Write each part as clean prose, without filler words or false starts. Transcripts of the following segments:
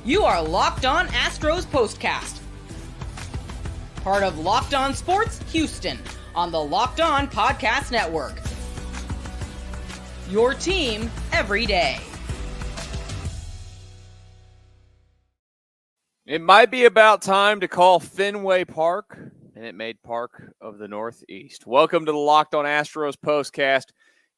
You are Locked On Astros Postcast, part of Locked On Sports Houston on the Locked On Podcast Network. Your team every day. It might be about time to call Fenway Park Minute Maid Park of the Northeast. Welcome to the Locked On Astros Postcast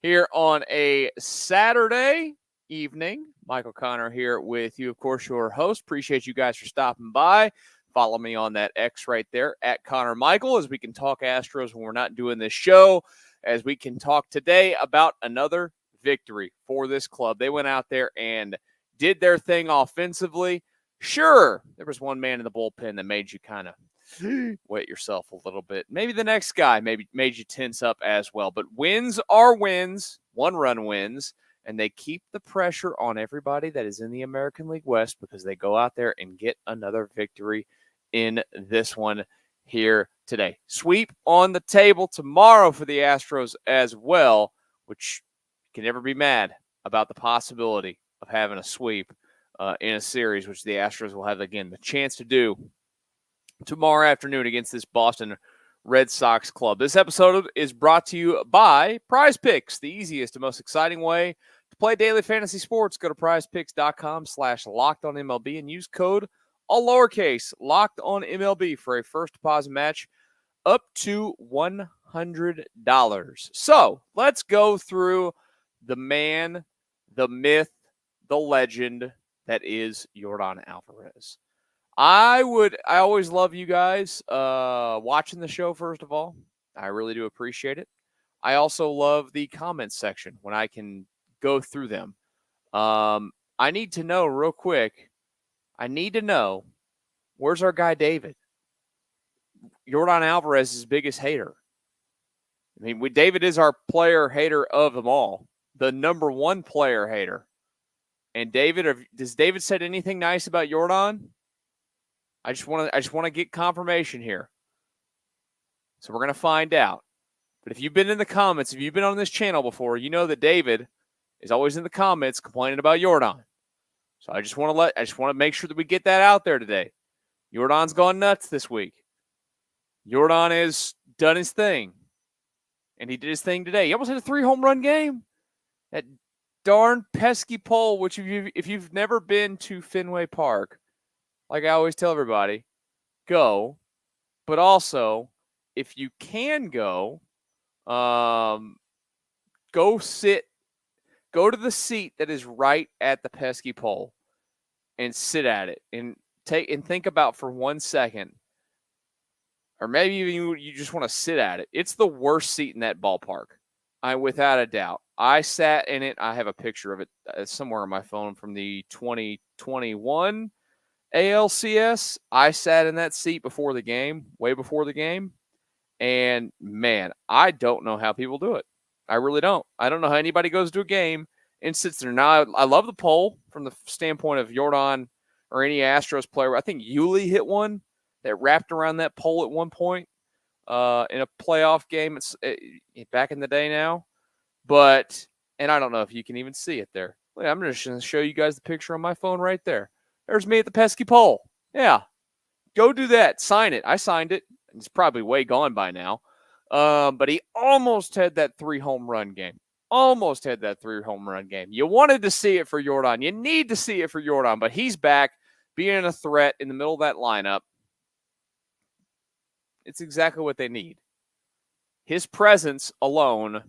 here on a Saturday evening. Michael Connor here with you, of course, your host. Appreciate you guys for stopping by. Follow me on that X right there, at Connor Michael, as we can talk Astros when we're not doing this show, as we can talk today about another victory for this club. They went out there and did their thing offensively. Sure, there was one man in the bullpen that made you kind of wet yourself a little bit. Maybe the next guy maybe made you tense up as well. But wins are wins, one-run wins, and they keep the pressure on everybody that is in the American League West because they go out there and get another victory in this one here today. Sweep on the table tomorrow for the Astros as well, which can never be mad about the possibility of having a sweep in a series, which the Astros will have, again, the chance to do tomorrow afternoon against this Boston Red Sox club. This episode is brought to you by PrizePicks, the easiest and most exciting way to play daily fantasy sports. Go to prizepicks.com/lockedonmlb and use code all lowercase LOCKEDONMLB for a first deposit match up to $100. So let's go through the man, the myth, the legend that is Yordan Alvarez. I always love you guys watching the show, first of all. I really do appreciate it. I also love the comments section when I can go through them. I need to know real quick. Where's our guy David? Yordan Alvarez's biggest hater. I mean, David is our player hater of them all. The number one player hater. And David, does David said anything nice about Yordan? I just want to get confirmation here. So we're going to find out. But if you've been in the comments, if you've been on this channel before, you know that David is always in the comments complaining about Yordan. So I just want to make sure that we get that out there today. Yordan's gone nuts this week. Yordan has done his thing. And he did his thing today. He almost had a 3-home run game. That darn pesky pole, which if you've never been to Fenway Park, like I always tell everybody, go. But also, if you can go to the seat that is right at the pesky pole and sit at it and think about for 1 second, or maybe even you just want to sit at it. It's the worst seat in that ballpark. Without a doubt. I sat in it. I have a picture of it somewhere on my phone from the 2021 ALCS. I sat in that seat before the game, way before the game. And, man, I don't know how people do it. I really don't. I don't know how anybody goes to a game and sits there. Now, I love the poll from the standpoint of Yordan or any Astros player. I think Yuli hit one that wrapped around that pole at one point. In a playoff game, it's back in the day now, and I don't know if you can even see it there. I'm just going to show you guys the picture on my phone right there. There's me at the pesky pole. Yeah, go do that. Sign it. I signed it. It's probably way gone by now. But he almost had that 3-home run game. You wanted to see it for Yordan. You need to see it for Yordan, but he's back being a threat in the middle of that lineup. It's exactly what they need. His presence alone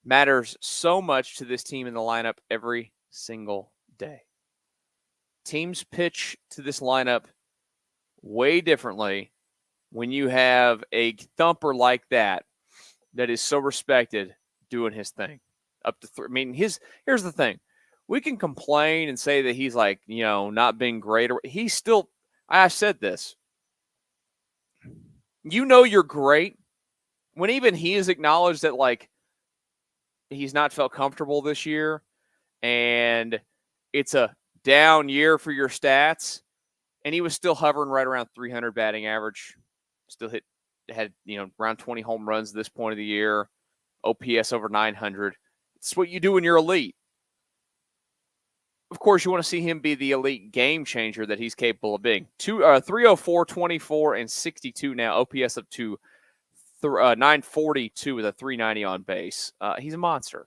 matters so much to this team in the lineup every single day. Teams pitch to this lineup way differently when you have a thumper like that is so respected doing his thing. Up to here's the thing. We can complain and say that he's not being great. He's still, I said this. You're great when even he has acknowledged that, he's not felt comfortable this year and it's a down year for your stats. And he was still hovering right around 300 batting average. Still had around 20 home runs at this point of the year. OPS over 900. It's what you do when you're elite. of course, you want to see him be the elite game changer that he's capable of being. 304, 24, and 62 now. OPS up to 942 with a 390 on base. He's a monster.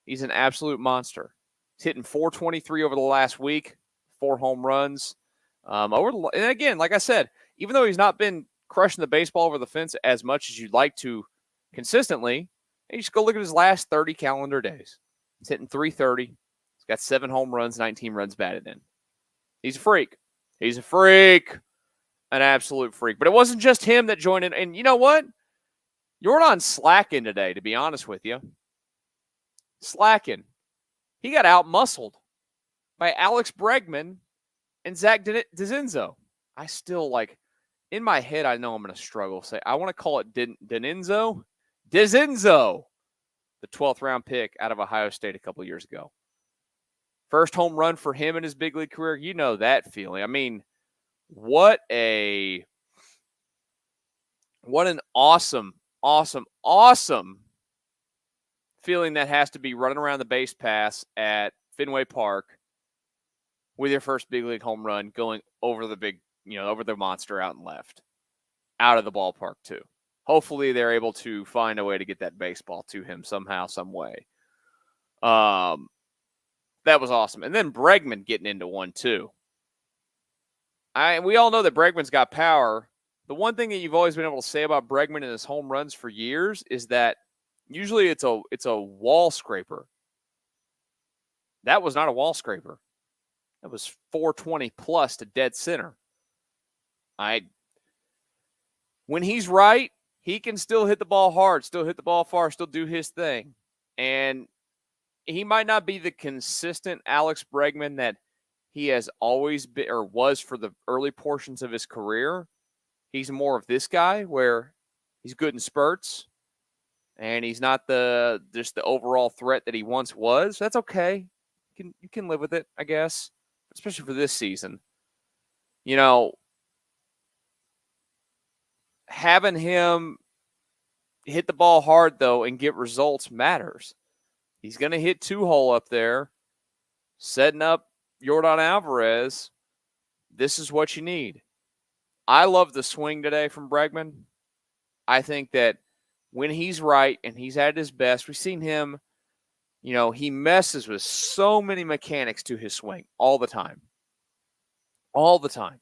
He's an absolute monster. He's hitting 423 over the last week, 4 home runs. And again, like I said, even though he's not been crushing the baseball over the fence as much as you'd like to consistently, you just go look at his last 30 calendar days. He's hitting 330. He's got 7 home runs, 19 runs batted in. He's a freak. He's a freak. An absolute freak. But it wasn't just him that joined in. And you know what? Yordan's slacking today, to be honest with you. Slacking. He got out-muscled by Alex Bregman and Zach DeZenzo. I still, in my head, I know I'm going to struggle. I want to call it DeZenzo. DeZenzo, the 12th round pick out of Ohio State a couple years ago. First home run for him in his big league career. You know that feeling. I mean, what an awesome feeling that has to be running around the base pass at Fenway Park with your first big league home run going over the over the monster out and left. Out of the ballpark, too. Hopefully they're able to find a way to get that baseball to him somehow, some way. That was awesome. And then Bregman getting into one, too. We all know that Bregman's got power. The one thing that you've always been able to say about Bregman and his home runs for years is that usually it's a wall scraper. That was not a wall scraper. That was 420 plus to dead center. When he's right, he can still hit the ball hard, still hit the ball far, still do his thing. And he might not be the consistent Alex Bregman that he has always been or was for the early portions of his career. He's more of this guy where he's good in spurts and he's not just the overall threat that he once was. That's okay. You can live with it, I guess, especially for this season. Having him hit the ball hard, though, and get results matters. He's going to hit 2-hole up there, setting up Yordan Alvarez. This is what you need. I love the swing today from Bregman. I think that when he's right and he's at his best, we've seen him, he messes with so many mechanics to his swing all the time. All the time.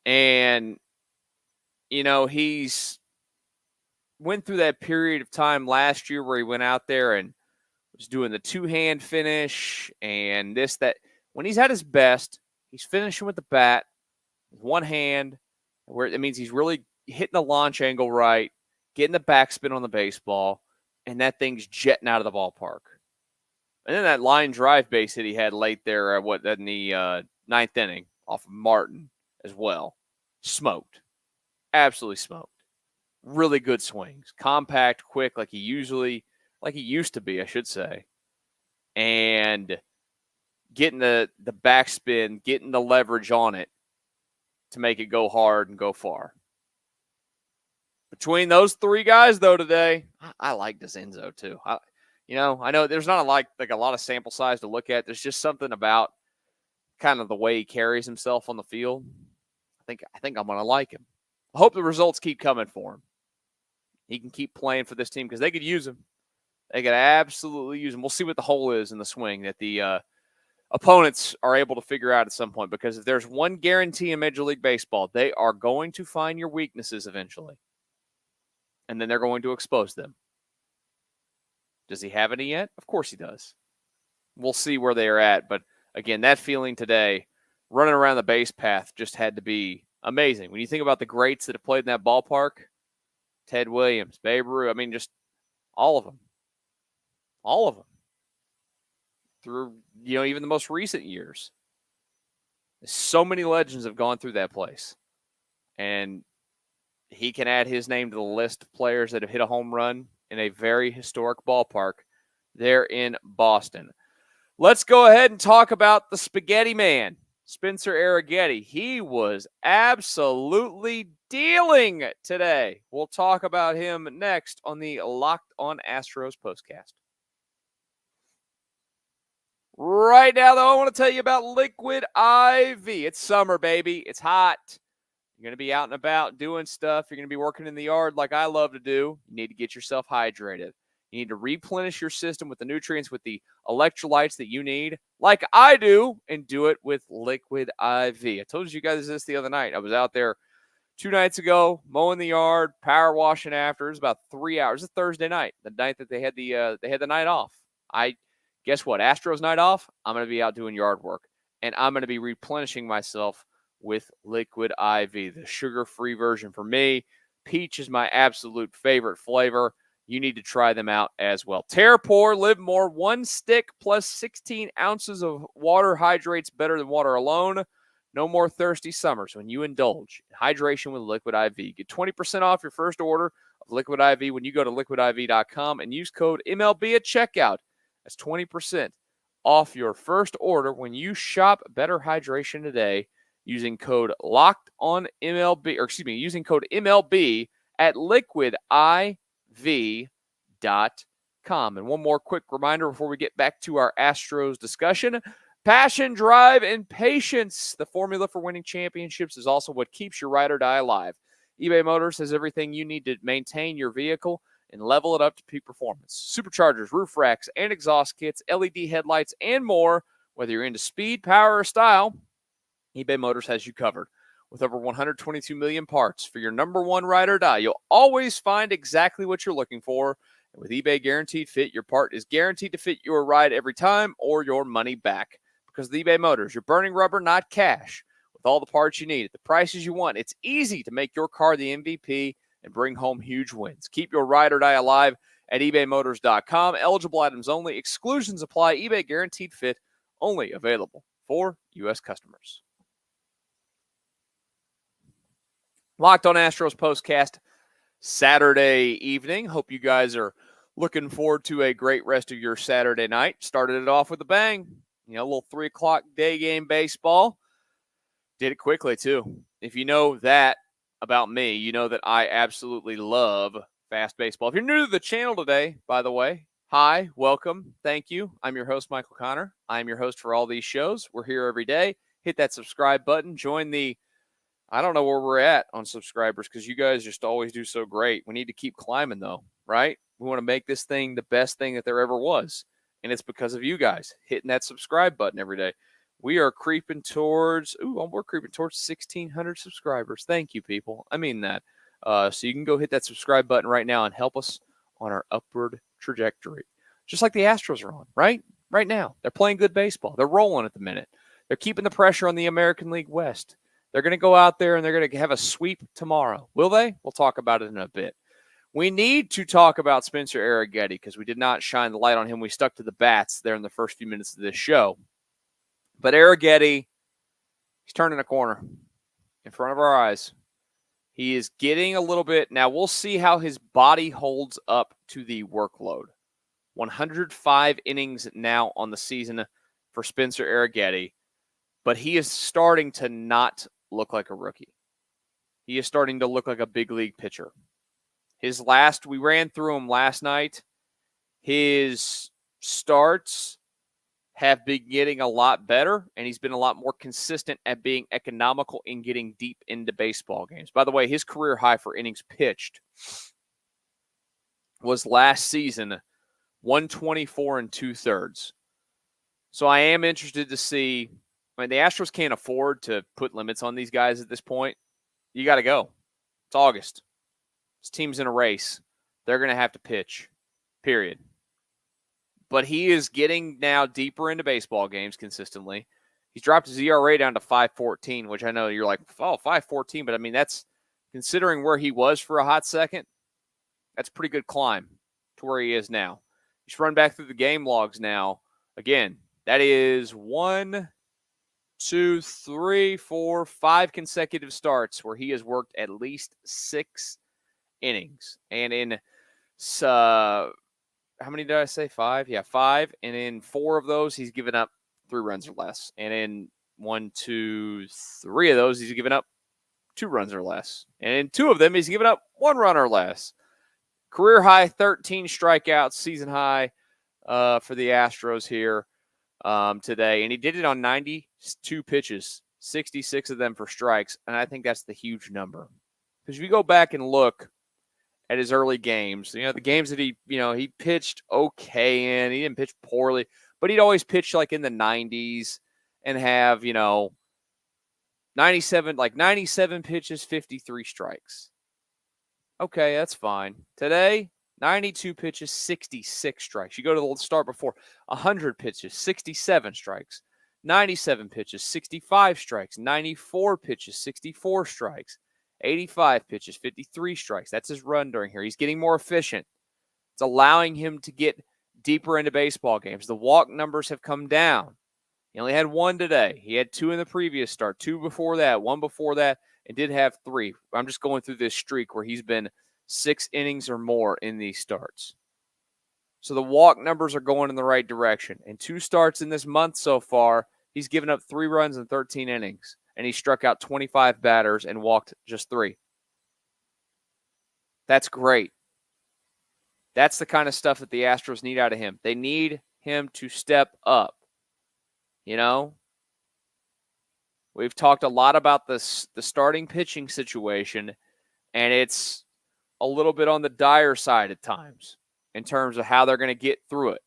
And, he's went through that period of time last year where he went out there and was doing the 2-hand finish and this, that. When he's at his best, he's finishing with the bat with one hand, where it means he's really hitting the launch angle right, getting the backspin on the baseball, and that thing's jetting out of the ballpark. And then that line drive base hit he had late there, in the ninth inning off of Martin as well. Smoked. Absolutely smoked. Really good swings. Compact, quick, like he used to be, I should say. And getting the backspin, getting the leverage on it to make it go hard and go far. Between those 3 guys, though, today, I like DeZenzo, too. I know there's not a lot of sample size to look at. There's just something about kind of the way he carries himself on the field. I think I'm going to like him. I hope the results keep coming for him. He can keep playing for this team because they could use him. They could absolutely use him. We'll see what the hole is in the swing that the opponents are able to figure out at some point, because if there's one guarantee in Major League Baseball, they are going to find your weaknesses eventually. And then they're going to expose them. Does he have any yet? Of course he does. We'll see where they are at. But again, that feeling today, running around the base path, just had to be amazing. When you think about the greats that have played in that ballpark, Ted Williams, Babe Ruth, just all of them. All of them. Through, even the most recent years. So many legends have gone through that place. And he can add his name to the list of players that have hit a home run in a very historic ballpark there in Boston. Let's go ahead and talk about the Spaghetti Man, Spencer Arrighetti. He was absolutely dealing today. We'll talk about him next on the Locked On Astros Postcast. Right now, though, I want to tell you about Liquid IV. It's summer, baby. It's hot. You're going to be out and about doing stuff. You're going to be working in the yard like I love to do. You need to get yourself hydrated. You need to replenish your system with the nutrients, with the electrolytes that you need, like I do, and do it with Liquid IV. I told you guys this the other night. I was out there 2 nights ago, mowing the yard, power washing after. It was about 3 hours. It's a Thursday night, the night that they had the night off. Guess what? Astros night off, I'm going to be out doing yard work, and I'm going to be replenishing myself with Liquid IV, the sugar-free version for me. Peach is my absolute favorite flavor. You need to try them out as well. Tear Pour, Live More, 1 stick plus 16 ounces of water hydrates better than water alone. No more thirsty summers when you indulge in hydration with Liquid IV. Get 20% off your first order of Liquid IV when you go to liquidiv.com and use code MLB at checkout. That's 20% off your first order when you shop Better Hydration today using code using code MLB at liquidiv.com. And one more quick reminder before we get back to our Astros discussion. Passion, drive, and patience. The formula for winning championships is also what keeps your ride or die alive. eBay Motors has everything you need to maintain your vehicle and level it up to peak performance. Superchargers, roof racks, and exhaust kits, LED headlights, and more. Whether you're into speed, power, or style, eBay Motors has you covered. With over 122 million parts for your number one ride or die, you'll always find exactly what you're looking for. And with eBay Guaranteed Fit, your part is guaranteed to fit your ride every time or your money back. Because with eBay Motors, you're burning rubber, not cash. With all the parts you need at the prices you want, it's easy to make your car the MVP and bring home huge wins. Keep your ride or die alive at ebaymotors.com. Eligible items only. Exclusions apply. eBay Guaranteed Fit only available for U.S. customers. Locked On Astros Postcast Saturday evening. Hope you guys are looking forward to a great rest of your Saturday night. Started it off with a bang. A little 3 o'clock day game baseball. Did it quickly, too. If you know that about me, you know that I absolutely love fast baseball. If you're new to the channel today, by the way, hi, welcome, thank you. I'm your host, Michael Connor. I'm your host for all these shows. We're here every day. Hit that subscribe button. Join the, I don't know where we're at on subscribers because you guys just always do so great. We need to keep climbing, though, right? We want to make this thing the best thing that there ever was. And it's because of you guys hitting that subscribe button every day. We are creeping towards, we're creeping towards 1,600 subscribers. Thank you, people. I mean that. So you can go hit that subscribe button right now and help us on our upward trajectory. Just like the Astros are on, right? Right now. They're playing good baseball. They're rolling at the minute. They're keeping the pressure on the American League West. They're going to go out there and they're going to have a sweep tomorrow. Will they? We'll talk about it in a bit. We need to talk about Spencer Arrighetti because we did not shine the light on him. We stuck to the bats there in the first few minutes of this show. But Arrighetti, he's turning a corner in front of our eyes. He is getting a little bit. Now, we'll see how his body holds up to the workload. 105 innings now on the season for Spencer Arrighetti. But he is starting to not look like a rookie. He is starting to look like a big league pitcher. We ran through him last night. His starts have been getting a lot better, and he's been a lot more consistent at being economical in getting deep into baseball games. By the way, his career high for innings pitched was last season 124 2/3. So I am interested to see. I mean, the Astros can't afford to put limits on these guys at this point. You got to go. It's August. This team's in a race. They're going to have to pitch, period. But he is getting now deeper into baseball games consistently. He's dropped his ERA down to 5.14, which I know you're like, 5.14. But, I mean, that's considering where he was for a hot second, that's a pretty good climb to where he is now. You should run back through the game logs now. Again, that is 1, 2, 3, 4, 5 consecutive starts where he has worked at least 6 innings. And in how many did I say? 5? Yeah, 5. And in 4 of those, he's given up 3 runs or less. And in 1, 2, 3 of those, he's given up 2 runs or less. And in 2 of them, he's given up 1 run or less. Career high 13 strikeouts, season high for the Astros here. today, and he did it on 92 pitches, 66 of them for strikes, and I think that's the huge number. Because if you go back and look at his early games, the games that he pitched okay in, he didn't pitch poorly, but he'd always pitch like in the 90s and have, 97 pitches, 53 strikes. Okay, that's fine. Today, 92 pitches, 66 strikes. You go to the start before, 100 pitches, 67 strikes. 97 pitches, 65 strikes. 94 pitches, 64 strikes. 85 pitches, 53 strikes. That's his run during here. He's getting more efficient. It's allowing him to get deeper into baseball games. The walk numbers have come down. He only had one today. He had two in the previous start, two before that, one before that, and did have three. I'm just going through this streak where he's been 6 innings or more in these starts. So the walk numbers are going in the right direction. In 2 starts in this month so far, he's given up 3 runs in 13 innings, and he struck out 25 batters and walked just 3. That's great. That's the kind of stuff that the Astros need out of him. They need him to step up. We've talked a lot about the starting pitching situation, and it's a little bit on the dire side at times in terms of how they're going to get through it.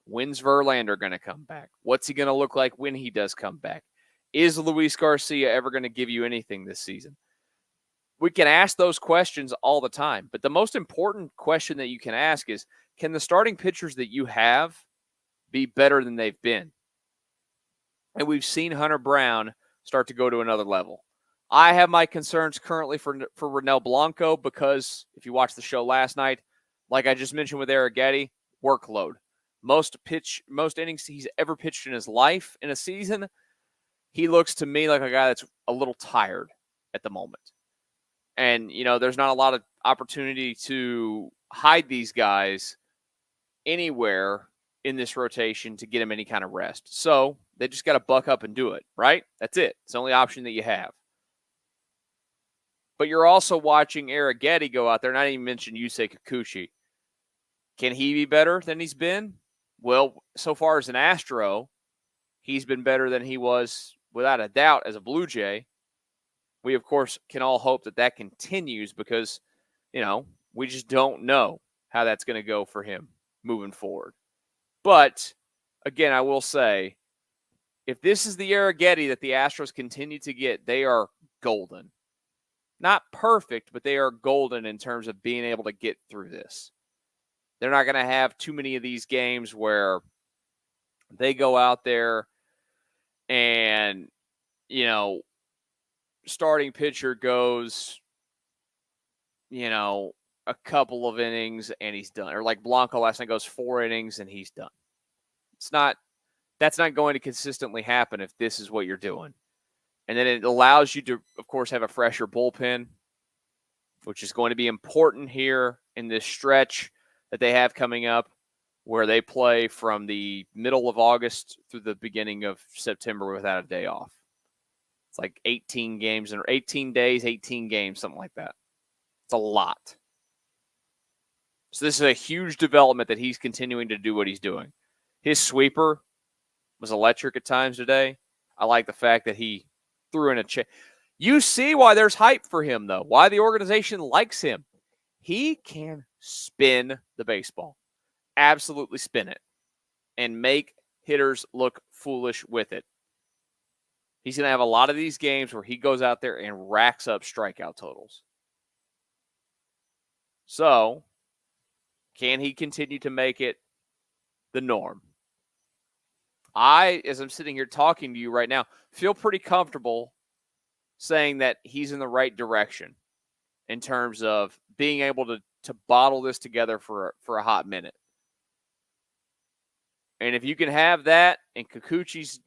When's Verlander going to come back? What's he going to look like when he does come back? Is Luis Garcia ever going to give you anything this season? We can ask those questions all the time, but the most important question that you can ask is, can the starting pitchers that you have be better than they've been? And we've seen Hunter Brown start to go to another level. I have my concerns currently for Ronel Blanco because if you watched the show last night, like I just mentioned with Arrighetti, workload. Most innings he's ever pitched in his life in a season, he looks to me like a guy that's a little tired at the moment. And, there's not a lot of opportunity to hide these guys anywhere in this rotation to get him any kind of rest. So they just got to buck up and do it, right? That's it. It's the only option that you have. But you're also watching Arrighetti go out there, and I didn't even mention Yusei Kikuchi. Can he be better than he's been? Well, so far as an Astro, he's been better than he was, without a doubt, as a Blue Jay. We, of course, can all hope that continues because, we just don't know how that's going to go for him moving forward. But, again, I will say, if this is the Arrighetti that the Astros continue to get, they are golden. Not perfect, but they are golden in terms of being able to get through this. They're not going to have too many of these games where they go out there and, starting pitcher goes, a couple of innings and he's done. Or like Blanco last night goes 4 innings and he's done. That's not going to consistently happen if this is what you're doing. And then it allows you to, of course, have a fresher bullpen, which is going to be important here in this stretch that they have coming up, where they play from the middle of August through the beginning of September without a day off. It's like 18 games and 18 days, 18 games, something like that. It's a lot. So this is a huge development that he's continuing to do what he's doing. His sweeper was electric at times today. I like the fact that he threw in a check. You see why there's hype for him, though, why the organization likes him. He can spin the baseball, absolutely spin it, and make hitters look foolish with it. He's going to have a lot of these games where he goes out there and racks up strikeout totals. So, can he continue to make it the norm? As I'm sitting here talking to you right now, feel pretty comfortable saying that he's in the right direction in terms of being able to bottle this together for a hot minute. And if you can have that and Kikuchi's,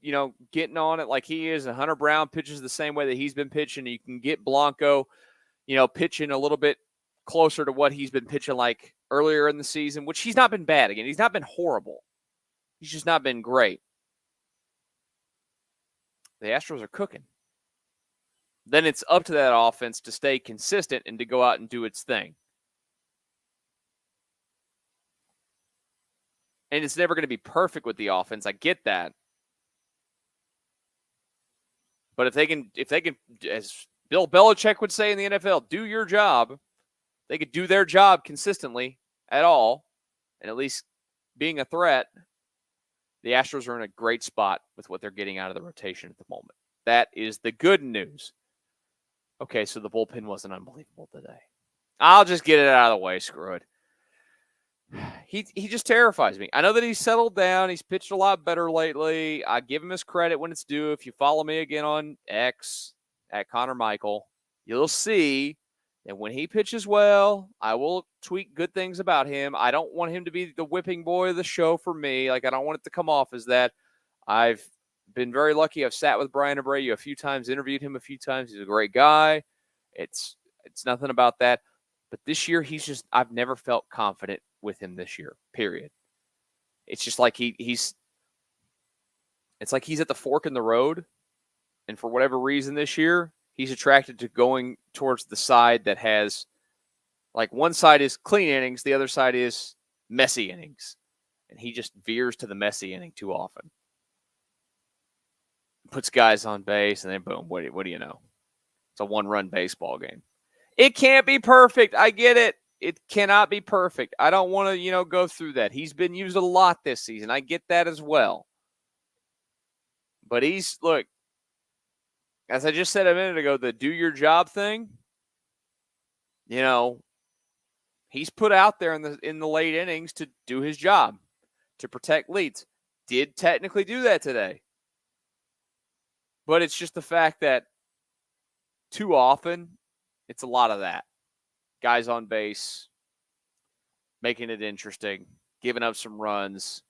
getting on it like he is, and Hunter Brown pitches the same way that he's been pitching, you can get Blanco, pitching a little bit closer to what he's been pitching like earlier in the season, which he's not been bad. Again, he's not been horrible. He's just not been great. The Astros are cooking. Then it's up to that offense to stay consistent and to go out and do its thing. And it's never going to be perfect with the offense. I get that. But if they can, as Bill Belichick would say in the NFL, do your job, they could do their job consistently at all, and at least being a threat, the Astros are in a great spot with what they're getting out of the rotation at the moment. That is the good news. Okay, so the bullpen wasn't unbelievable today. I'll just get it out of the way. Screw it. He just terrifies me. I know that he's settled down. He's pitched a lot better lately. I give him his credit when it's due. If you follow me again on X, at Connor Michael, you'll see that when he pitches well, I will tweet good things about him. I don't want him to be the whipping boy of the show for me. Like, I don't want it to come off as that. I've been very lucky. I've sat with Brian Abreu a few times, interviewed him a few times. He's a great guy. It's nothing about that. But this year, I've never felt confident with him this year, period. It's just like it's like he's at the fork in the road. And for whatever reason this year, he's attracted to going towards the side that has, like, one side is clean innings, the other side is messy innings. And he just veers to the messy inning too often. Puts guys on base, and then boom, what do you know? It's a one-run baseball game. It can't be perfect. I get it. It cannot be perfect. I don't want to, go through that. He's been used a lot this season. I get that as well. But look, as I just said a minute ago, the do your job thing, he's put out there in the late innings to do his job, to protect leads. Did technically do that today. But it's just the fact that too often, it's a lot of that. Guys on base, making it interesting, giving up some runs.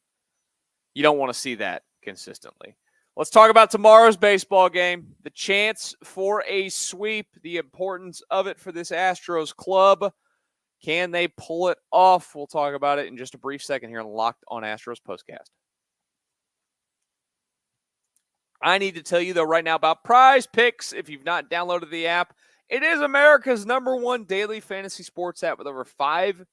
You don't want to see that consistently. Let's talk about tomorrow's baseball game. The chance for a sweep, the importance of it for this Astros club. Can they pull it off? We'll talk about it in just a brief second here on Locked On Astros Postcast. I need to tell you, though, right now about PrizePicks. If you've not downloaded the app, it is America's #1 daily fantasy sports app with over 5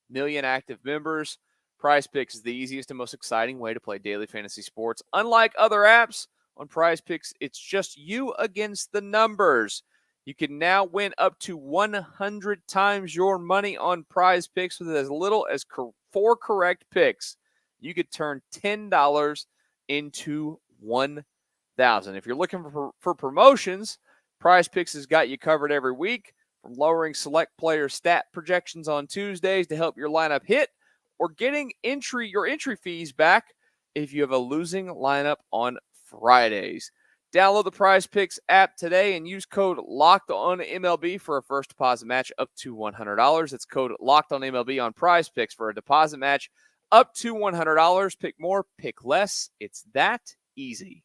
million active members. PrizePicks is the easiest and most exciting way to play daily fantasy sports. Unlike other apps, on PrizePicks, it's just you against the numbers. You can now win up to 100 times your money on PrizePicks with as little as 4 correct picks. You could turn $10 into $1,000. If you're looking for promotions, PrizePicks has got you covered every week, from lowering select player stat projections on Tuesdays to help your lineup hit, or getting your entry fees back if you have a losing lineup on Fridays. Download the PrizePicks app today and use code LOCKEDONMLB for a first deposit match up to $100. It's code LOCKEDONMLB on PrizePicks for a deposit match up to $100. Pick more, pick less. It's that easy.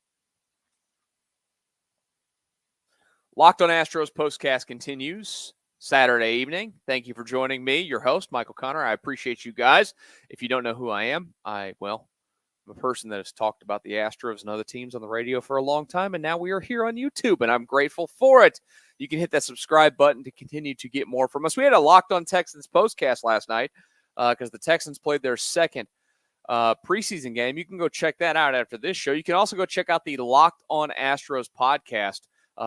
Locked On Astros Postcast continues Saturday evening. Thank you for joining me, your host, Michael Connor. I appreciate you guys. If you don't know who I am, I'm a person that has talked about the Astros and other teams on the radio for a long time, and now we are here on YouTube, and I'm grateful for it. You can hit that subscribe button to continue to get more from us. We had a Locked On Texans postcast last night because the Texans played their second preseason game. You can go check that out after this show. You can also go check out the Locked On Astros podcast,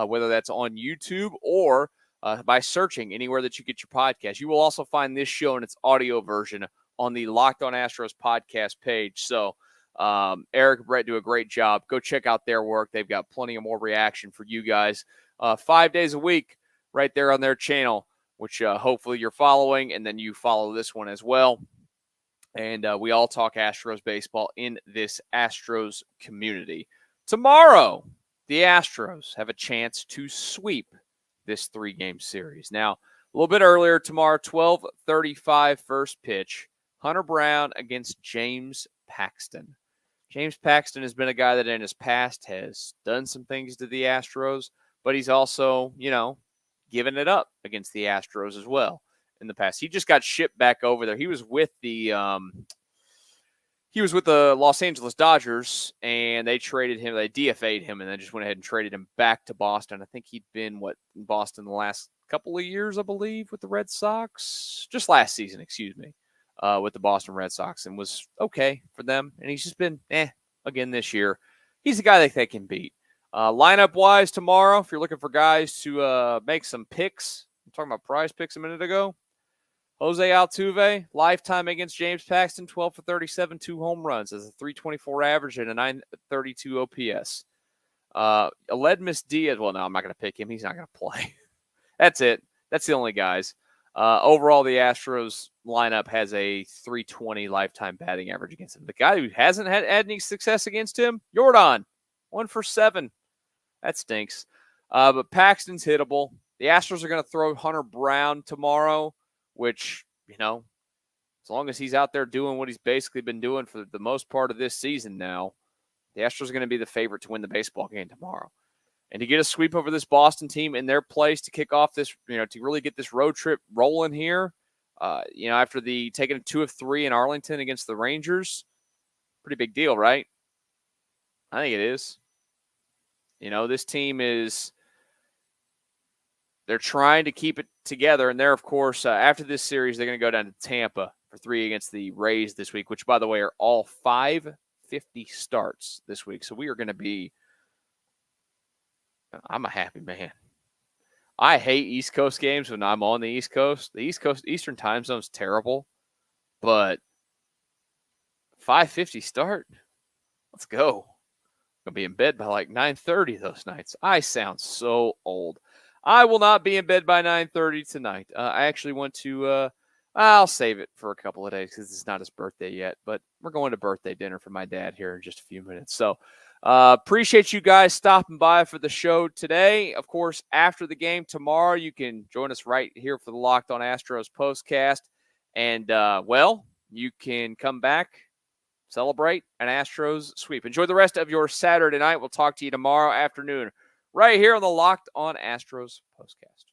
whether that's on YouTube or by searching anywhere that you get your podcast. You will also find this show in its audio version on the Locked On Astros podcast page. So Eric and Brett do a great job. Go check out their work. They've got plenty of more reaction for you guys 5 days a week right there on their channel, which hopefully you're following, and then you follow this one as well. And we all talk Astros baseball in this Astros community. Tomorrow, the Astros have a chance to sweep this 3-game series. Now, a little bit earlier tomorrow, 12:35 first pitch, Hunter Brown against James Paxton. James Paxton has been a guy that in his past has done some things to the Astros, but he's also, given it up against the Astros as well in the past. He just got shipped back over there. He was with the Los Angeles Dodgers, and they traded him. They DFA'd him, and then just went ahead and traded him back to Boston. I think he'd been, in Boston the last couple of years, I believe, with the Red Sox? Just last season, excuse me. with the Boston Red Sox and was okay for them. And he's just been again this year. He's a guy that they can beat. Lineup-wise tomorrow, if you're looking for guys to make some picks, I'm talking about PrizePicks a minute ago. Jose Altuve, lifetime against James Paxton, 12 for 37, 2 home runs as a 324 average and a 932 OPS. Aledmus Diaz, well, no, I'm not going to pick him. He's not going to play. That's it. That's the only guys. Overall, the Astros lineup has a 320 lifetime batting average against him. The guy who hasn't had any success against him, Yordan, 1 for 7. That stinks. But Paxton's hittable. The Astros are going to throw Hunter Brown tomorrow, which, as long as he's out there doing what he's basically been doing for the most part of this season now, the Astros are going to be the favorite to win the baseball game tomorrow. And to get a sweep over this Boston team in their place to kick off this, to really get this road trip rolling here, after the taking a 2 of 3 in Arlington against the Rangers, pretty big deal, right? I think it is. This team they're trying to keep it together. And they're, of course, after this series, they're going to go down to Tampa for 3 against the Rays this week, which, by the way, are all 550 starts this week. So we are going to be – I'm a happy man. I hate East Coast games when I'm on the East Coast. The East Coast Eastern time zone's terrible, but 550 start, let's go. I'm going to be in bed by like 9:30 those nights. I sound so old. I will not be in bed by 9:30 tonight. I actually want to I'll save it for a couple of days because it's not his birthday yet, but we're going to birthday dinner for my dad here in just a few minutes. So appreciate you guys stopping by for the show today. Of course, after the game tomorrow, you can join us right here for the Locked On Astros Postcast. And, you can come back, celebrate an Astros sweep. Enjoy the rest of your Saturday night. We'll talk to you tomorrow afternoon right here on the Locked On Astros Postcast.